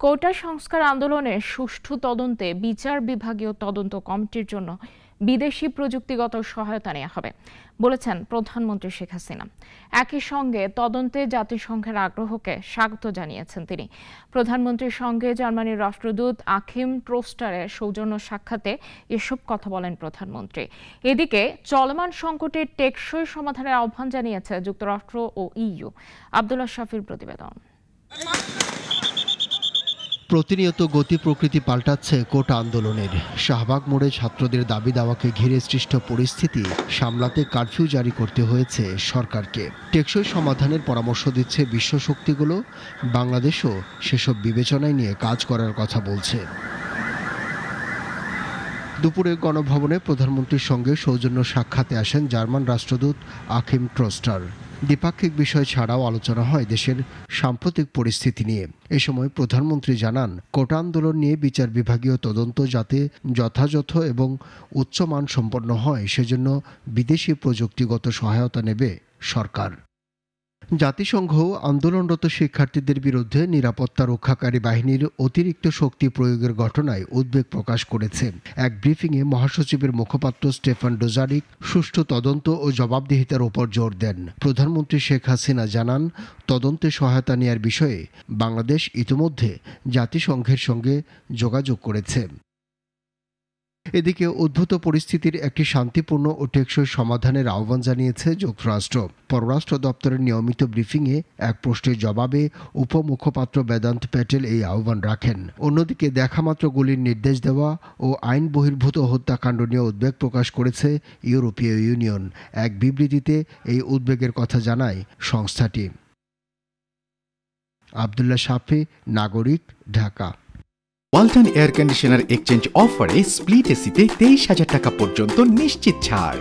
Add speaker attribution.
Speaker 1: কোটা সংস্কার আন্দোলনের সুষ্ঠু তদন্তে বিচার বিভাগীয় তদন্ত কমিটির জন্য বিদেশি প্রযুক্তিগত সহায়তা নেওয়া হবে বলেছেন প্রধানমন্ত্রী শেখ হাসিনা। একই সঙ্গে তদন্তে জাতিসংঘের আগ্রহকে স্বাগত জানিয়েছেন তিনি। প্রধানমন্ত্রীর সঙ্গে জার্মানির রাষ্ট্রদূত আখিম ট্রোস্টারের সৌজন্য সাক্ষাতে এসব কথা বলেন প্রধানমন্ত্রী। এদিকে চলমান সংকটের টেকসই সমাধানের আহ্বান জানিয়েছে যুক্তরাষ্ট্র ও ইইউ। আব্দুল্লাহ শাফির প্রতিবেদন।
Speaker 2: প্রতিনিয়ত গতি প্রকৃতি পাল্টাচ্ছে কোটা আন্দোলনের। শাহবাগ মোড়ে ছাত্রদের দাবি দাওয়াকে ঘিরে সৃষ্ট পরিস্থিতি সামলাতে কারফিউ জারি করতে হয়েছে সরকারকে। টেকসই সমাধানের পরামর্শ দিচ্ছে বিশ্ব শক্তিগুলো। বাংলাদেশও সেসব বিবেচনায় নিয়ে কাজ করার কথা বলছে। দুপুরে গণভবনে প্রধানমন্ত্রীর সঙ্গে সৌজন্য সাক্ষাতে আসেন জার্মান রাষ্ট্রদূত আখিম ট্রোস্টার। দ্বিপাক্ষিক বিষয় ছাড়াও আলোচনা হয় দেশের সাম্প্রতিক পরিস্থিতি নিয়ে। এ সময় প্রধানমন্ত্রী জানান, কোটা আন্দোলন নিয়ে বিচার বিভাগীয় তদন্ত যাতে যথাযথ এবং উচ্চমান সম্পন্ন হয় সেজন্য বিদেশি প্রযুক্তিগত সহায়তা নেবে সরকার। জাতিসংঘ আন্দোলনরত শিক্ষার্থীদের বিরুদ্ধে নিরাপত্তা রক্ষাকারী বাহিনীর অতিরিক্ত শক্তি প্রয়োগের ঘটনায় উদ্বেগ প্রকাশ করেছে। এক ব্রিফিংয়ে মহাসচিবের মুখপাত্র স্টেফান ডুজারিক সুষ্ঠু তদন্ত ও জবাবদিহিতার উপর জোর দেন। প্রধানমন্ত্রী শেখ হাসিনা জানান, তদন্তে সহায়তা নেয়ার বিষয়ে বাংলাদেশ ইতিমধ্যে জাতিসংঘের সঙ্গে যোগাযোগ করেছে। এদিকে উদ্ভূত পরিস্থিতির একটি শান্তিপূর্ণ ও টেকসই সমাধানের আহ্বান জানিয়েছে যুক্তরাষ্ট্র। পররাষ্ট্র দপ্তরের নিয়মিত ব্রিফিংয়ে এক প্রশ্নের জবাবে উপমুখপাত্র বেদান্ত প্যাটেল এই আহ্বান রাখেন। অন্যদিকে দেখামাত্র গুলির নির্দেশ দেওয়া ও আইন বহির্ভূত হত্যাকাণ্ড নিয়ে উদ্বেগ প্রকাশ করেছে ইউরোপীয় ইউনিয়ন। এক বিবৃতিতে এই উদ্বেগের কথা জানায় সংস্থাটি। আব্দুল্লাহ শাফি, নাগরিক, Dhaka.
Speaker 3: Walton air conditioner exchange অফারে স্প্লিট এসিতে 23,000 টাকা পর্যন্ত নিশ্চিত ছাড়।